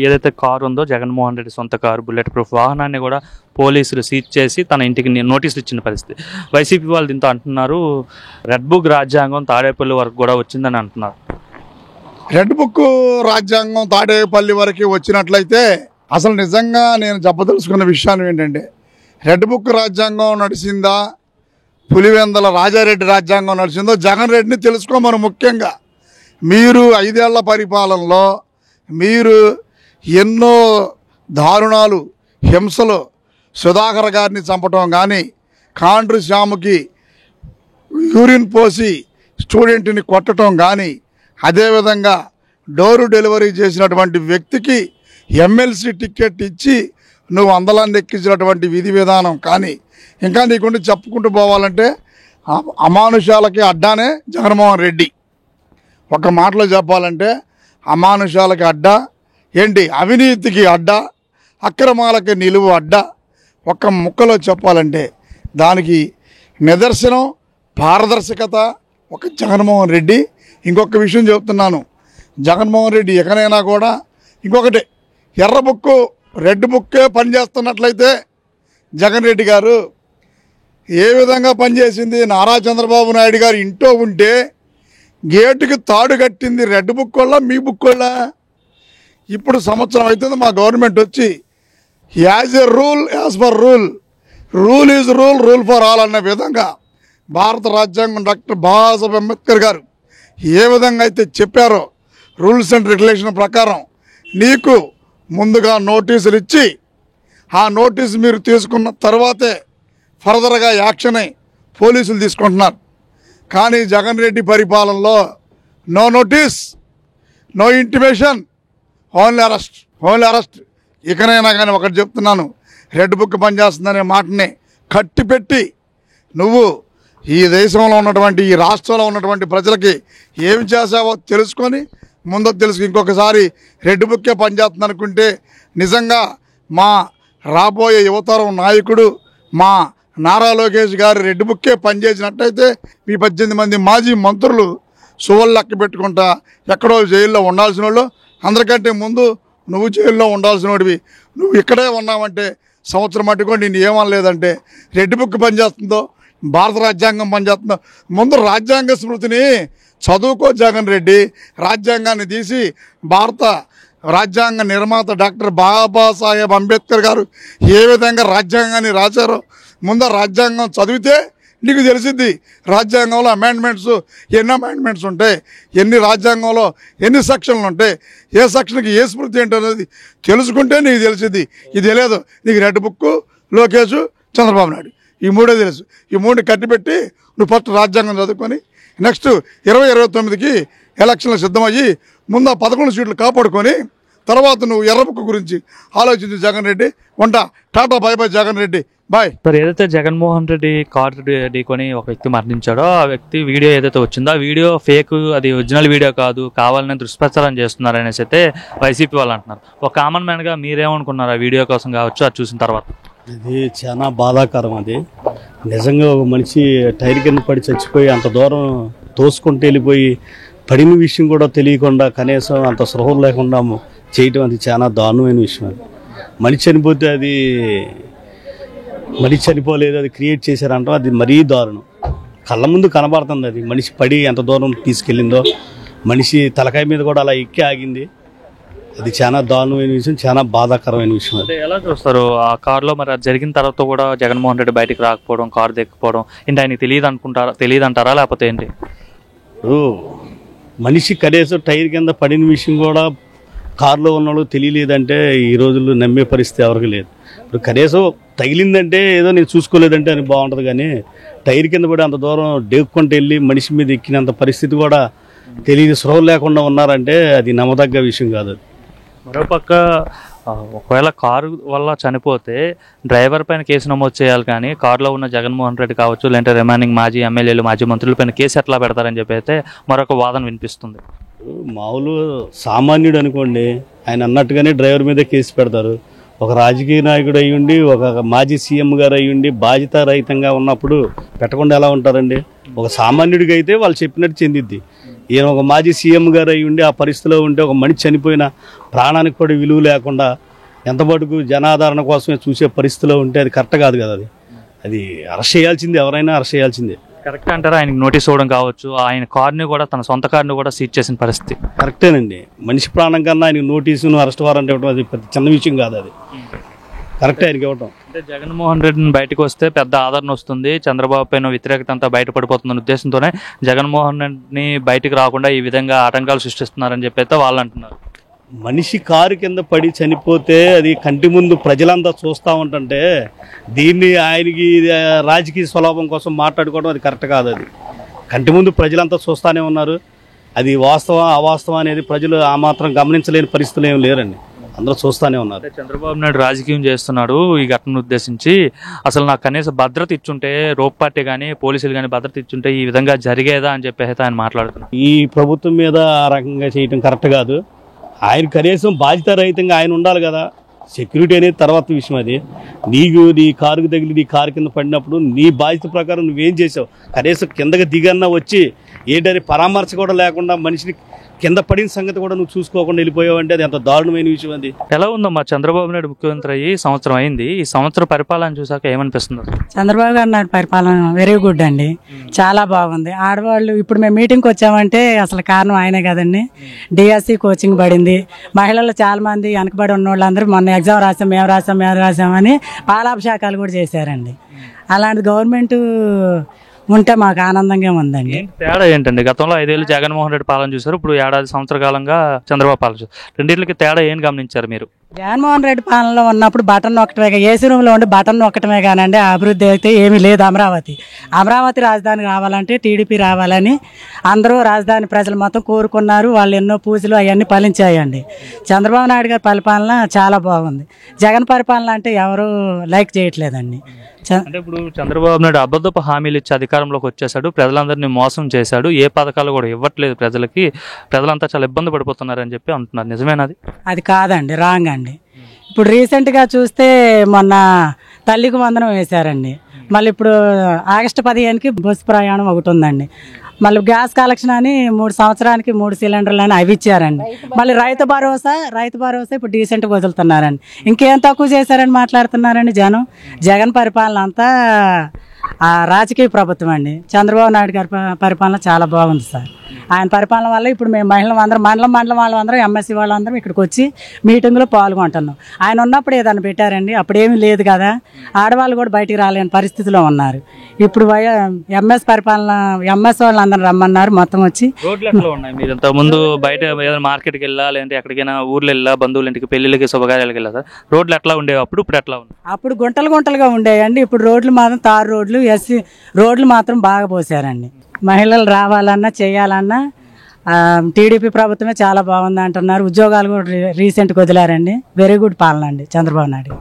ఏదైతే కారు ఉందో జగన్మోహన్ రెడ్డి సొంత కారు బుల్లెట్ ప్రూఫ్ వాహనాన్ని కూడా పోలీసులు సీజ్ చేసి తన ఇంటికి నోటీసులు ఇచ్చిన పరిస్థితి. వైసీపీ వాళ్ళు దీంతో అంటున్నారు రెడ్ బుక్ రాజ్యాంగం తాడేపల్లి వరకు కూడా వచ్చిందని అంటున్నారు. రెడ్ బుక్ రాజ్యాంగం తాడేపల్లి వరకు వచ్చినట్లయితే అసలు నిజంగా నేను చెప్పదలుచుకున్న విషయాన్ని ఏంటంటే రెడ్ బుక్ రాజ్యాంగం నడిచిందా, పులివెందల రాజారెడ్డి రాజ్యాంగం నడిచిందో జగన్ రెడ్డిని తెలుసుకోమని. ముఖ్యంగా మీరు 5 ఏళ్ల పరిపాలనలో మీరు ఎన్నో దారుణాలు, హింసలు, సుధాకర్ గారిని చంపటం కానీ, కాండ్రు శ్యాముకి యూరిన్ పోసి స్టూడెంట్ని కొట్టడం కానీ, అదేవిధంగా డోరు డెలివరీ చేసినటువంటి వ్యక్తికి ఎమ్మెల్సీ టికెట్ ఇచ్చి నువ్వు అందలాన్ని ఎక్కించినటువంటి విధి విధానం కానీ, ఇంకా నీకుండి చెప్పుకుంటూ పోవాలంటే అమానుషాలకి అడ్డానే జగన్మోహన్ రెడ్డి. ఒక మాటలో చెప్పాలంటే అమానుషాలకి అడ్డా ఏంటి, అవినీతికి అడ్డా, అక్రమాలకి నిలువు అడ్డా. ఒక్క ముక్కలో చెప్పాలంటే దానికి నిదర్శనం పారదర్శకత ఒక జగన్మోహన్ రెడ్డి. ఇంకొక విషయం చెప్తున్నాను, జగన్మోహన్ రెడ్డి ఎక్కడైనా కూడా ఇంకొకటి ఎర్ర బుక్కు రెడ్ బుక్కే పనిచేస్తున్నట్లయితే జగన్ రెడ్డి గారు ఏ విధంగా పనిచేసింది. నారా చంద్రబాబు నాయుడు గారు ఇంట్లో ఉంటే గేటుకి తాడు కట్టింది రెడ్ బుక్ వల్ల మీ బుక్ వల్ల. ఇప్పుడు సంవత్సరం అవుతుంది మా గవర్నమెంట్ వచ్చి as a rule as for rule, rule is rule, rule for all అన్న విధంగా భారత రాజ్యాంగం డాక్టర్ బాబాసాహెబ్ అంబేద్కర్ గారు ఏ విధంగా అయితే చెప్పారో రూల్స్ అండ్ రెగ్యులేషన్ ప్రకారం నీకు ముందుగా నోటీసులు ఇచ్చి ఆ నోటీసు మీరు తీసుకున్న తర్వాతే ఫర్దర్గా యాక్షన్ పోలీసులు తీసుకుంటున్నారు. కానీ జగన్ రెడ్డి పరిపాలనలో no notice, no intimation, only arrest, only arrest. ఇకనైనా కానీ ఒకటి చెప్తున్నాను, రెడ్ బుక్ పనిచేస్తుందనే మాటని కట్టిపెట్టి నువ్వు ఈ దేశంలో ఉన్నటువంటి, ఈ రాష్ట్రంలో ఉన్నటువంటి ప్రజలకి ఏమి చేసావో తెలుసుకొని ముందుకు తెలుసు. ఇంకొకసారి రెడ్ బుక్కే పనిచేస్తుంది అనుకుంటే నిజంగా మా రాబోయే యువతరం నాయకుడు మా నారా లోకేష్ గారు రెడ్ బుక్కే పనిచేసినట్టయితే మీ 18 మంది మాజీ మంత్రులు సువలు లెక్క పెట్టుకుంటా ఎక్కడో జైల్లో ఉండాల్సిన వాళ్ళు, అందరికంటే ముందు నువ్వు జైల్లో ఉండాల్సిన వాడివి. నువ్వు ఇక్కడే ఉన్నావంటే సంవత్సరం మట్టుకొని నేను ఏమనలేదంటే రెడ్ బుక్ పనిచేస్తుందో భారత రాజ్యాంగం పనిచేస్తుందో ముందు రాజ్యాంగ స్మృతిని చదువుకో జగన్ రెడ్డి. రాజ్యాంగాన్ని తీసి భారత రాజ్యాంగ నిర్మాత డాక్టర్ బాబాసాహెబ్ అంబేద్కర్ గారు ఏ విధంగా రాజ్యాంగాన్ని రాశారో ముందు రాజ్యాంగం చదివితే నీకు తెలిసిద్ది. రాజ్యాంగంలో ఎన్ని అమెండ్మెంట్స్ ఉంటాయి, ఎన్ని రాజ్యాంగంలో ఎన్ని సెక్షన్లు ఉంటాయి, ఏ సెక్షన్కి ఏ స్మృతి ఏంటనేది తెలుసుకుంటే నీకు తెలిసిద్ది. ఇది తెలియదు నీకు. రెడ్ బుక్, లోకేష్, చంద్రబాబు నాయుడు ఈ మూడే తెలుసు. ఈ మూడు కట్టిపెట్టి నువ్వు ఫస్ట్ రాజ్యాంగం చదువుకొని నెక్స్ట్ 2029కి ఎలక్షన్లు సిద్ధమయ్యి ముందు 11 సీట్లు కాపాడుకొని తర్వాత నువ్వు ఎర్ర బుక్ గురించి ఆలోచించు జగన్ రెడ్డి. వంట tata, bye bye Jagan Reddy, bye. Sir, ఏదైతే జగన్మోహన్ రెడ్డి కారు ఢీకొని ఒక వ్యక్తి మరణించాడో ఆ వ్యక్తి వీడియో ఏదైతే వచ్చిందో ఆ వీడియో ఫేక్, అది ఒరిజినల్ వీడియో కాదు, కావాలని దుష్ప్రచారం చేస్తున్నారు అనేసి అయితే వైసీపీ వాళ్ళు అంటున్నారు. ఒక కామన్ మ్యాన్గా మీరేమనుకున్నారు ఆ వీడియో కోసం కావచ్చు అది చూసిన తర్వాత? ఇది చాలా బాధాకరం. అది నిజంగా ఒక మనిషి టైర్ కింద పడి చచ్చిపోయి అంత దూరం తోసుకుంటూ వెళ్ళిపోయి పడిన విషయం కూడా తెలియకుండా కనీసం అంత స్పృహ లేకుండా చేయటం అది చాలా దారుణమైన విషయం. అది మనిషి చనిపోతే అది మనిషి చనిపోలేదు, అది క్రియేట్ చేశారంటాం, అది మరీ దారుణం. కళ్ళ ముందు కనబడుతుంది అది మనిషి పడి ఎంత దూరం తీసుకెళ్ళిందో, మనిషి తలకాయ మీద కూడా అలా ఎక్కి ఆగింది. అది చాలా దారుణమైన విషయం, చాలా బాధాకరమైన విషయం. అంటే ఎలా చూస్తారు ఆ కారులో మరి అది జరిగిన తర్వాత కూడా జగన్మోహన్ రెడ్డి బయటికి రాకపోవడం, కారు దిక్కపోవడం, ఏంటి ఆయనకి తెలియదు అంటారా లేకపోతే ఏంటి? మనిషి కనీసం టైర్ కింద పడిన విషయం కూడా కారులో ఉన్నవాళ్ళు తెలియలేదంటే ఈ రోజుల్లో నమ్మే పరిస్థితి ఎవరికి లేదు. ఇప్పుడు కనీసం తగిలిందంటే ఏదో నేను చూసుకోలేదంటే అని బాగుంటుంది, కానీ టైర్ కింద పడి అంత దూరం డేక్కుంటూ వెళ్ళి మనిషి మీద ఎక్కినంత పరిస్థితి కూడా తెలియదు, స్పృహ లేకుండా ఉన్నారంటే అది నమ్మదగ్గ విషయం కాదు. మరోపక్క ఒకవేళ కారు వల్ల చనిపోతే డ్రైవర్ పైన కేసు నమోదు చేయాలి, కానీ కారులో ఉన్న జగన్మోహన్ రెడ్డి కావచ్చు లేదంటే రిమైనింగ్ మాజీ ఎమ్మెల్యేలు, మాజీ మంత్రుల పైన కేసు ఎట్లా పెడతారని చెప్పి అయితే మరొక వాదన వినిపిస్తుంది. మామూలు సామాన్యుడు అనుకోండి, ఆయన అన్నట్టుగానే డ్రైవర్ మీదే కేసు పెడతారు. ఒక రాజకీయ నాయకుడు అయ్యుండి, ఒక మాజీ సీఎం గారు అయ్యుండి బాధ్యతారహితంగా ఉన్నప్పుడు పెట్టకుండా ఎలా ఉంటారండి? ఒక సామాన్యుడికి అయితే వాళ్ళు చెప్పినట్టు చెందిద్ది. ఈయన ఒక మాజీ సీఎం గారు అయి ఉండి ఆ పరిస్థితిలో ఉంటే ఒక మనిషి చనిపోయిన ప్రాణానికి కూడా విలువ లేకుండా ఎంత మటుకు జనాదరణ కోసమే చూసే పరిస్థితిలో ఉంటే అది కరెక్ట్ కాదు కదా. అది అరెస్ట్ చేయాల్సిందే, ఎవరైనా అరెస్ట్ చేయాల్సిందే. కరెక్ట్ అంటారా? ఆయనకి నోటీస్ ఇవ్వడం కావచ్చు, ఆయన కార్ని కూడా తన సొంత కార్ని కూడా సీజ్ చేసిన పరిస్థితి కరెక్టేనండి. మనిషి ప్రాణం కన్నా ఆయనకు నోటీసును అరెస్ట్ వారెంట్ ఇవ్వడం అది పెద్ద చిన్న విషయం కాదు. అది కరెక్టే ఆయనకి ఇవ్వటం. అంటే జగన్మోహన్ రెడ్డిని బయటకు వస్తే పెద్ద ఆదరణ వస్తుంది, చంద్రబాబు పైన వ్యతిరేకత అంతా బయటపడిపోతుందన్న ఉద్దేశంతోనే జగన్మోహన్ రెడ్డిని బయటకు రాకుండా ఈ విధంగా ఆటంకాలు సృష్టిస్తున్నారని చెప్పి అయితే వాళ్ళు అంటున్నారు. మనిషి కారు కింద పడి చనిపోతే అది కంటి ముందు ప్రజలంతా చూస్తూ ఉంటుంటే దీన్ని ఆయనకి రాజకీయ స్వలాభం కోసం మాట్లాడుకోవడం అది కరెక్ట్ కాదు. అది కంటి ముందు ప్రజలంతా చూస్తూనే ఉన్నారు. అది వాస్తవం అవాస్తవం అనేది ప్రజలు ఆ మాత్రం గమనించలేని పరిస్థితులు ఏమి లేరండి, అందరూ చూస్తూనే ఉన్నారు. చంద్రబాబు నాయుడు రాజకీయం చేస్తున్నాడు ఈ ఘటనను ఉద్దేశించి, అసలు నాకు కనీసం భద్రత ఇచ్చుంటే, రోప్ పార్టీ కానీ పోలీసులు కానీ భద్రత ఇచ్చుంటే ఈ విధంగా జరిగేదా అని చెప్పేసి ఆయన మాట్లాడుతున్నారు. ఈ ప్రభుత్వం మీద ఆ రకంగా చేయటం కరెక్ట్ కాదు. ఆయన కనీసం బాధ్యత రహితంగా ఆయన ఉండాలి కదా. సెక్యూరిటీ అనేది తర్వాత విషయం. అది నీ కారుకు తగిలి నీ కారు కింద పడినప్పుడు నీ బాధ్యత ప్రకారం నువ్వేం చేసావు? కనీసం కిందకి దిగన్నా వచ్చి ఏంటని పరామర్శ కూడా లేకుండా మనిషిని కింద పడిన సంగతి కూడా నువ్వు చూసుకోకుండా వెళ్ళిపోయావంటే అది ఎంత దారుణమైన విషయం. అది ఎలా ఉందమ్మా? చంద్రబాబు నాయుడు ముఖ్యమంత్రి అయ్యి సంవత్సరం అయింది, ఈ సంవత్సరం పరిపాలన చూసాక ఏమనిపిస్తుంది? చంద్రబాబు గారు నాయుడు పరిపాలన వెరీ గుడ్ అండి, చాలా బాగుంది. ఆడవాళ్ళు ఇప్పుడు మేము మీటింగ్కి వచ్చామంటే అసలు కారణం ఆయనే కదండి. డిఎస్సి కోచింగ్ పడింది, మహిళలు చాలా మంది వెనకబడి ఉన్న వాళ్ళందరూ మొన్న ఎగ్జామ్ మేము రాసామని పాలాభిషేకాలు కూడా చేశారండి. అలాంటి గవర్నమెంట్ ఉంటే మాకు ఆనందంగా ఉందండి. తేడా ఏంటండి? గతంలో 5 ఏళ్ళు జగన్మోహన్ రెడ్డి పాలన చూసారు, ఇప్పుడు ఏడాది సంవత్సర కాలంగా చంద్రబాబు పాలన చూసారు. రెండింటికి తేడా ఏం గమనించారు మీరు? జగన్మోహన్ రెడ్డి పాలనలో ఉన్నప్పుడు బటన్ నొక్కటమే, ఏసీ రూమ్లో ఉండి బటన్ నొక్కటమే కానండి, అభివృద్ధి అయితే ఏమీ లేదు. అమరావతి రాజధాని రావాలంటే టీడీపీ రావాలని అందరూ రాజధాని ప్రజలు మొత్తం కోరుకున్నారు. వాళ్ళు ఎన్నో పూజలు అవన్నీ ఫలించాయండి. చంద్రబాబు నాయుడు గారి పరిపాలన చాలా బాగుంది. జగన్ పరిపాలన అంటే ఎవరు లైక్ చేయట్లేదండి. అంటే ఇప్పుడు చంద్రబాబు నాయుడు అబద్ధపు హామీలు ఇచ్చి అధికారంలోకి వచ్చేసాడు, ప్రజలందరినీ మోసం చేశాడు, ఏ పథకాలు కూడా ఇవ్వట్లేదు ప్రజలకి, ప్రజలంతా చాలా ఇబ్బంది పడిపోతున్నారని చెప్పి అంటున్నారు. నిజమేనది? అది కాదండి, రాంగ్ అండి. ఇప్పుడు రీసెంట్గా చూస్తే మొన్న తల్లికి వందనం వేశారండి. మళ్ళీ ఇప్పుడు ఆగస్టు 15కి బస్సు ప్రయాణం ఒకటి ఉందండి. మళ్ళీ గ్యాస్ కలెక్షన్ అని 3 సంవత్సరానికి 3 సిలిండర్లు అని అవి ఇచ్చారండి. మళ్ళీ రైతు భరోసా ఇప్పుడు డీసెంట్గా వదులుతున్నారండి. ఇంకేం తక్కువ చేశారని మాట్లాడుతున్నారండి జనం. జగన్ పరిపాలన అంతా రాజకీయ ప్రభుత్వం అండి. చంద్రబాబు నాయుడు గారి పరిపాలన చాలా బాగుంది సార్. ఆయన పరిపాలన వల్ల ఇప్పుడు మేము మండలం వాళ్ళందరం ఎంఎస్సీ వాళ్ళందరం ఇక్కడికి వచ్చి మీటింగ్లో పాల్గొంటున్నాం. ఆయన ఉన్నప్పుడు ఏదైనా పెట్టారండి, అప్పుడేమీ లేదు కదా. ఆడవాళ్ళు కూడా బయటికి రాలేని పరిస్థితిలో ఉన్నారు. ఇప్పుడు ఎంఎస్ వాళ్ళందరూ రమ్మన్నారు, మొత్తం వచ్చి. రోడ్లు ఎట్లా ఉన్నాయి? మీరు ఇంతకుముందు బయట ఏదైనా మార్కెట్కి వెళ్ళా, లేదంటే ఎక్కడికైనా ఊర్లో వెళ్ళా, బంధువుల ఇంటికి, పెళ్లిళ్ళకి, శుభకార్యాలకు వెళ్ళా సార్, రోడ్లు ఎట్లా ఉండేవి అప్పుడు, ఇప్పుడు ఎట్లా ఉంది? అప్పుడు గుంటలుగా ఉండేయండి, ఇప్పుడు రోడ్లు మాత్రం తారు రోడ్లు, రోడ్లు మాత్రం బాగా పోసారండి. మహిళలు రావాలన్నా చేయాలన్నా టీడీపీ ప్రభుత్వమే చాలా బాగుంది అంటున్నారు. ఉద్యోగాలు కూడా రీసెంట్గా వదిలారండి. వెరీ గుడ్ పాలన అండి చంద్రబాబు నాయుడు.